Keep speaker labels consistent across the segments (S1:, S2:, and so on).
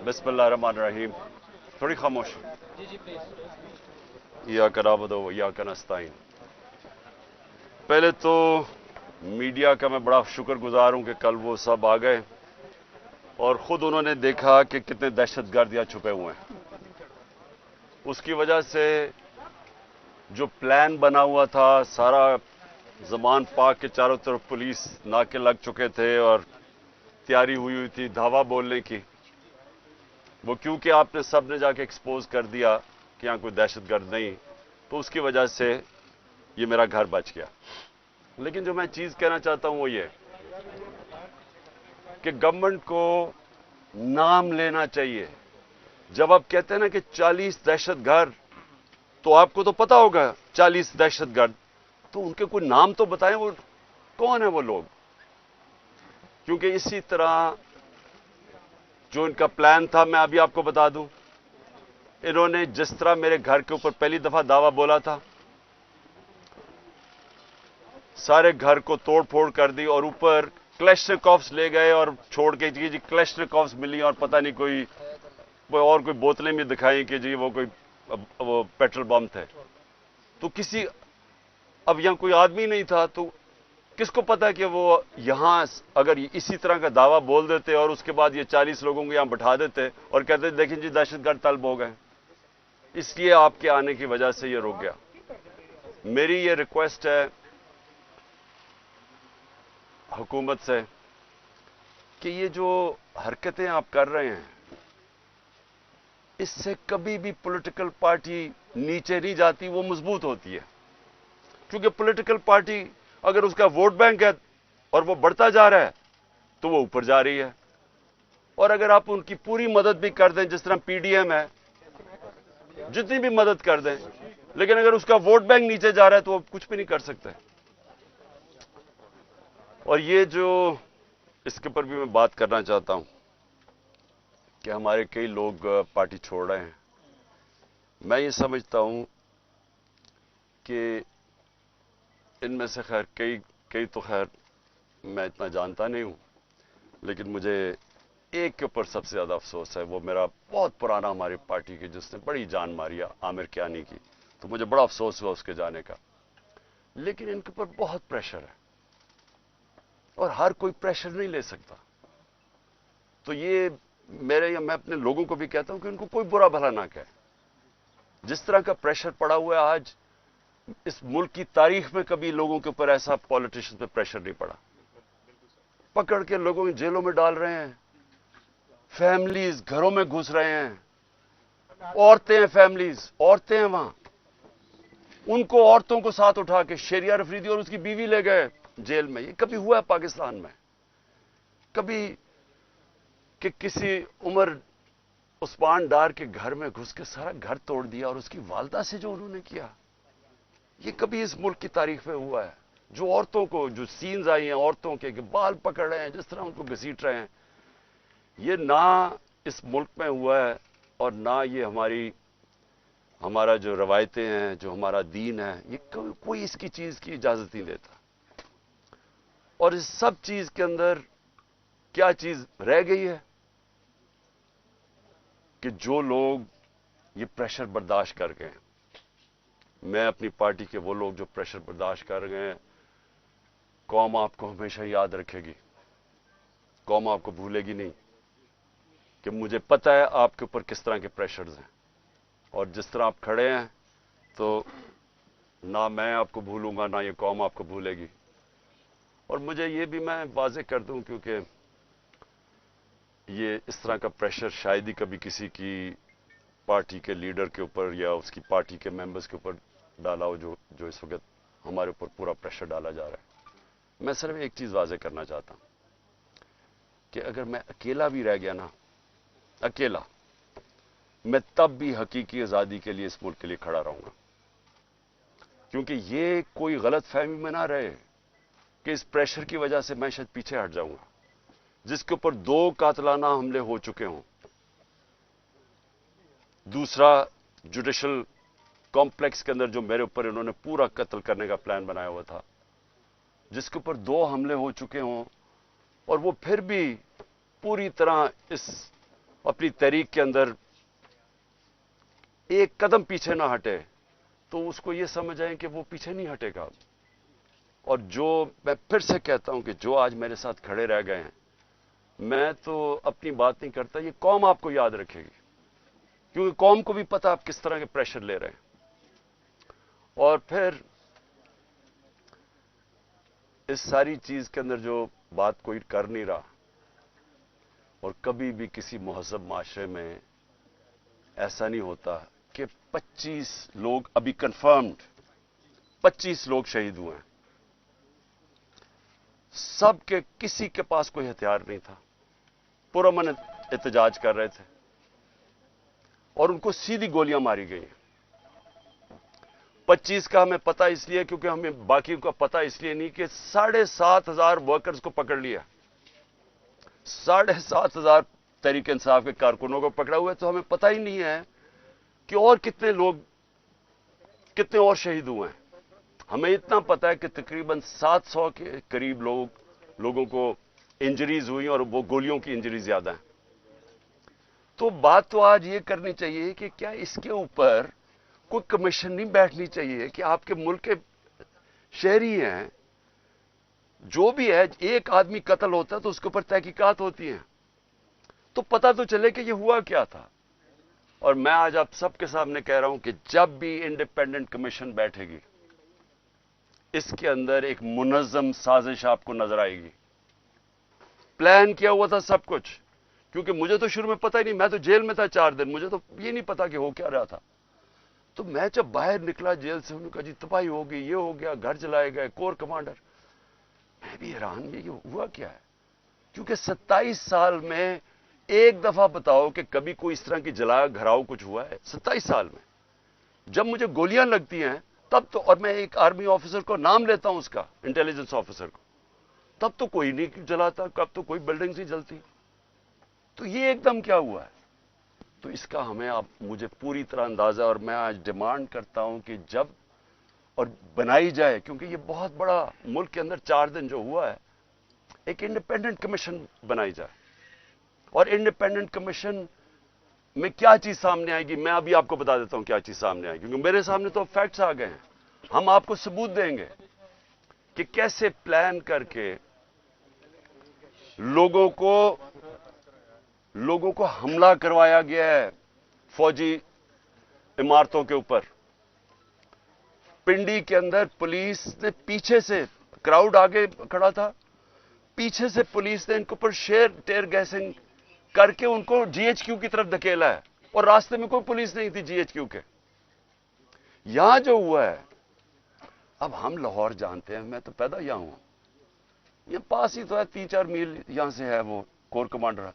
S1: बिस्मिल्लाहिर्रहमानिर्रहीम। थोड़ी खामोश। इय्याक नअबुदु व इय्याक नस्तईन। पहले तो मीडिया का मैं बड़ा शुक्रगुजार हूं कि कल वो सब आ गए और खुद उन्होंने देखा कि कितने दहशतगर्द यहाँ छुपे हुए हैं। उसकी वजह से जो प्लान बना हुआ था, सारा ज़मान पाक के चारों तरफ पुलिस नाके लग चुके थे और तैयारी हुई थी धावा बोलने की, वो क्योंकि आपने सब ने जाके एक्सपोज कर दिया कि यहाँ कोई दहशतगर्द नहीं, तो उसकी वजह से ये मेरा घर बच गया। लेकिन जो मैं चीज़ कहना चाहता हूं वो ये कि गवर्नमेंट को नाम लेना चाहिए। जब आप कहते हैं ना कि 40 दहशतगर्द, तो आपको तो पता होगा 40 दहशतगर्द, तो उनके कोई नाम तो बताएं, वो कौन है वो लोग। क्योंकि इसी तरह जो इनका प्लान था, मैं अभी आपको बता दूं, इन्होंने जिस तरह मेरे घर के ऊपर पहली दफा दावा बोला था, सारे घर को तोड़ फोड़ कर दी और ऊपर क्लैशनिकोव्स ले गए और छोड़ के जी क्लैशनिकोव्स मिली और पता नहीं कोई बोतलें भी दिखाई कि जी वो पेट्रोल बम थे। तो किसी, अब यहां कोई आदमी नहीं था, तो किसको पता कि वो यहां अगर इसी तरह का दावा बोल देते और उसके बाद ये 40 लोगों को यहां बैठा देते और कहते देखें जी दहशतगर्द तलब हो गए। इसलिए आपके आने की वजह से ये रुक गया। मेरी ये रिक्वेस्ट है हुकूमत से कि ये जो हरकतें आप कर रहे हैं, इससे कभी भी पॉलिटिकल पार्टी नीचे नहीं जाती, वो मजबूत होती है। क्योंकि पॉलिटिकल पार्टी अगर उसका वोट बैंक है और वो बढ़ता जा रहा है तो वो ऊपर जा रही है, और अगर आप उनकी पूरी मदद भी कर दें, जिस तरह पीडीएम है, जितनी भी मदद कर दें, लेकिन अगर उसका वोट बैंक नीचे जा रहा है तो वो कुछ भी नहीं कर सकते। और ये जो इसके ऊपर भी मैं बात करना चाहता हूं कि हमारे कई लोग पार्टी छोड़ रहे हैं। मैं ये समझता हूं कि इनमें से खैर कई तो खैर मैं इतना जानता नहीं हूं, लेकिन मुझे एक के ऊपर सबसे ज्यादा अफसोस है। वो मेरा बहुत पुराना हमारी पार्टी की, जिसने बड़ी जान मारी, आमिर कियानी की, तो मुझे बड़ा अफसोस हुआ उसके जाने का। लेकिन इनके ऊपर बहुत प्रेशर है और हर कोई प्रेशर नहीं ले सकता। तो ये मैं अपने लोगों को भी कहता हूं कि उनको कोई बुरा भला ना कहे। जिस तरह का प्रेशर पड़ा हुआ है आज, इस मुल्क की तारीख में कभी लोगों के ऊपर ऐसा पॉलिटिशियन पे प्रेशर नहीं पड़ा। पकड़ के लोगों को जेलों में डाल रहे हैं, फैमिलीज घरों में घुस रहे हैं, औरतें हैं, फैमिलीज औरतें हैं वहां, उनको औरतों को साथ उठा के शेरिया अफरीदी और उसकी बीवी ले गए जेल में। ये कभी हुआ है पाकिस्तान में? कभी कि किसी उमर उस्मान डार के घर में घुस के सारा घर तोड़ दिया और उसकी वालदा से जो उन्होंने किया, ये कभी इस मुल्क की तारीख में हुआ है? जो औरतों को, जो सीन्स आई हैं औरतों के बाल पकड़ रहे हैं, जिस तरह उनको घसीट रहे हैं, ये ना इस मुल्क में हुआ है और ना ये हमारा जो रवायतें हैं, जो हमारा दीन है, ये कोई इसकी चीज की इजाजत नहीं देता। और इस सब चीज के अंदर क्या चीज रह गई है कि जो लोग ये प्रेशर बर्दाश्त कर गए, मैं अपनी पार्टी के वो लोग जो प्रेशर बर्दाश्त कर गए, कौम आपको हमेशा याद रखेगी, कौम आपको भूलेगी नहीं। कि मुझे पता है आपके ऊपर किस तरह के प्रेशर्स हैं और जिस तरह आप खड़े हैं, तो ना मैं आपको भूलूंगा, ना ये कौम आपको भूलेगी। और मुझे ये भी मैं वाज़ेह कर दूं, क्योंकि ये इस तरह का प्रेशर शायद ही कभी किसी की पार्टी के लीडर के ऊपर या उसकी पार्टी के मेंबर्स के ऊपर डाला हो, जो इस वक्त हमारे ऊपर पूरा प्रेशर डाला जा रहा है। मैं सिर्फ एक चीज वाज़ेह करना चाहता हूं कि अगर मैं अकेला भी रह गया ना, अकेला, मैं तब भी हकीकी आजादी के लिए इस मुल्क के लिए खड़ा रहूंगा। क्योंकि ये कोई गलत फहमी में ना रहे कि इस प्रेशर की वजह से मैं शायद पीछे हट जाऊंगा। जिसके ऊपर 2 कातलाना हमले हो चुके हों, दूसरा जुडिशल कॉम्प्लेक्स के अंदर जो मेरे ऊपर इन्होंने पूरा कत्ल करने का प्लान बनाया हुआ था, जिसके ऊपर 2 हमले हो चुके हों और वो फिर भी पूरी तरह इस अपनी तहरीक के अंदर एक कदम पीछे ना हटे, तो उसको ये समझ आए कि वो पीछे नहीं हटेगा। और जो मैं फिर से कहता हूं कि जो आज मेरे साथ खड़े रह गए हैं, मैं तो अपनी बात नहीं करता, ये कौम आपको याद रखेगी, क्योंकि कौम को भी पता आप किस तरह के प्रेशर ले रहे हैं। और फिर इस सारी चीज के अंदर जो बात कोई कर नहीं रहा, और कभी भी किसी महज़ब माशरे में ऐसा नहीं होता कि 25 लोग अभी कंफर्म्ड 25 लोग शहीद हुए हैं, सबके किसी के पास कोई हथियार नहीं था, पुरअमन एहतजाज कर रहे थे और उनको सीधी गोलियां मारी गई। 25 का हमें पता इसलिए क्योंकि हमें बाकी का पता इसलिए नहीं कि 7,500 वर्कर्स को पकड़ लिया, 7,500 तहरीक इंसाफ के कारकुनों को पकड़ा हुआ है। तो हमें पता ही नहीं है कि और कितने और शहीद हुए हैं। हमें इतना पता है कि तकरीबन 700 के करीब लोगों को इंजरीज हुई और वो गोलियों की इंजरीज ज्यादा हैं। तो बात तो आज ये करनी चाहिए कि क्या इसके ऊपर कोई कमीशन नहीं बैठनी चाहिए कि आपके मुल्क के शहरी हैं, जो भी है, एक आदमी कत्ल होता है तो उसके ऊपर तहकीकात होती है, तो पता तो चले कि ये हुआ क्या था। और मैं आज आप सबके सामने कह रहा हूं कि जब भी इंडिपेंडेंट कमीशन बैठेगी, इसके अंदर एक मुनज़्ज़म साजिश आपको नजर आएगी। प्लान किया हुआ था सब कुछ, क्योंकि मुझे तो शुरू में पता ही नहीं, मैं तो जेल में था 4 दिन, मुझे तो ये नहीं पता कि हो क्या रहा था। तो मैं जब बाहर निकला जेल से, उन्होंने कहा जी तबाही हो गई, ये हो गया, घर जलाए गए, कोर कमांडर। मैं भी हैरान, ये हुआ क्या है? क्योंकि 27 साल में एक दफा बताओ कि कभी कोई इस तरह की जला घराव कुछ हुआ है 27 साल में? जब मुझे गोलियां लगती हैं तब तो, और मैं एक आर्मी ऑफिसर को नाम लेता हूं उसका, इंटेलिजेंस ऑफिसर को, तब तो कोई नहीं जलाता, कब तो कोई बिल्डिंग नहीं जलती। तो ये एकदम क्या हुआ है? तो इसका मुझे पूरी तरह अंदाजा, और मैं आज डिमांड करता हूं कि जब और बनाई जाए, क्योंकि ये बहुत बड़ा मुल्क के अंदर 4 दिन जो हुआ है, एक इंडिपेंडेंट कमीशन बनाई जाए। और इंडिपेंडेंट कमीशन में क्या चीज सामने आएगी, मैं अभी आपको बता देता हूं क्या चीज सामने आएगी, क्योंकि मेरे सामने तो फैक्ट्स आ गए हैं। हम आपको सबूत देंगे कि कैसे प्लान करके लोगों को हमला करवाया गया है फौजी इमारतों के ऊपर। पिंडी के अंदर पुलिस ने पीछे से, क्राउड आगे खड़ा था, पीछे से पुलिस ने इनके ऊपर टेयर गैसिंग करके उनको जीएचक्यू की तरफ धकेला है, और रास्ते में कोई पुलिस नहीं थी जीएचक्यू के। यहां जो हुआ है, अब हम लाहौर जानते हैं, मैं तो पैदा यहां हूं, ये पास ही तो है, 3-4 मील यहां से है वो कोर कमांडर।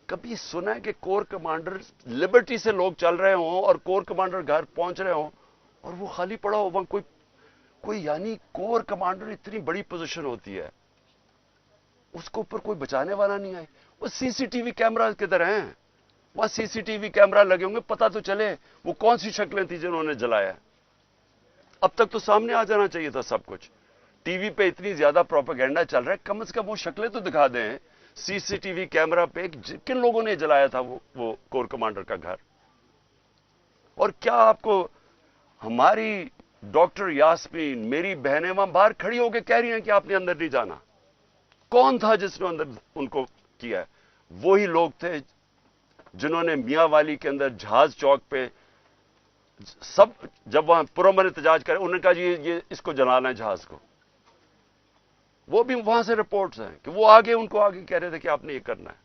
S1: कभी सुना है कि कोर कमांडर लिबर्टी से लोग चल रहे हों और कोर कमांडर घर पहुंच रहे हों और वो खाली पड़ा हो वहां कोई यानी कोर कमांडर इतनी बड़ी पोजीशन होती है, उसको ऊपर कोई बचाने वाला नहीं आए। वो सीसीटीवी कैमरा किधर हैं? वहां सीसीटीवी कैमरा लगे होंगे, पता तो चले वो कौन सी शक्लें थी जिन्होंने जलाया। अब तक तो सामने आ जाना चाहिए था सब कुछ। टीवी पे इतनी ज्यादा प्रोपेगेंडा चल रहा है, कम से कम वो शक्लें तो दिखा दें सीसीटीवी कैमरा पे किन लोगों ने जलाया था वो कोर कमांडर का घर। और क्या आपको हमारी डॉक्टर यास्मीन, मेरी बहनें वहां बाहर खड़ी होकर कह रही हैं कि आपने अंदर नहीं जाना। कौन था जिसने अंदर उनको किया है? वही लोग थे जिन्होंने मियां वाली के अंदर जहाज चौक पे सब, जब वहां पुरअमन एहतजाज करे, उन्होंने कहा जी ये इसको जलाना है जहाज को। वो भी वहां से रिपोर्ट्स हैं कि वो उनको आगे कह रहे थे कि आपने ये करना है।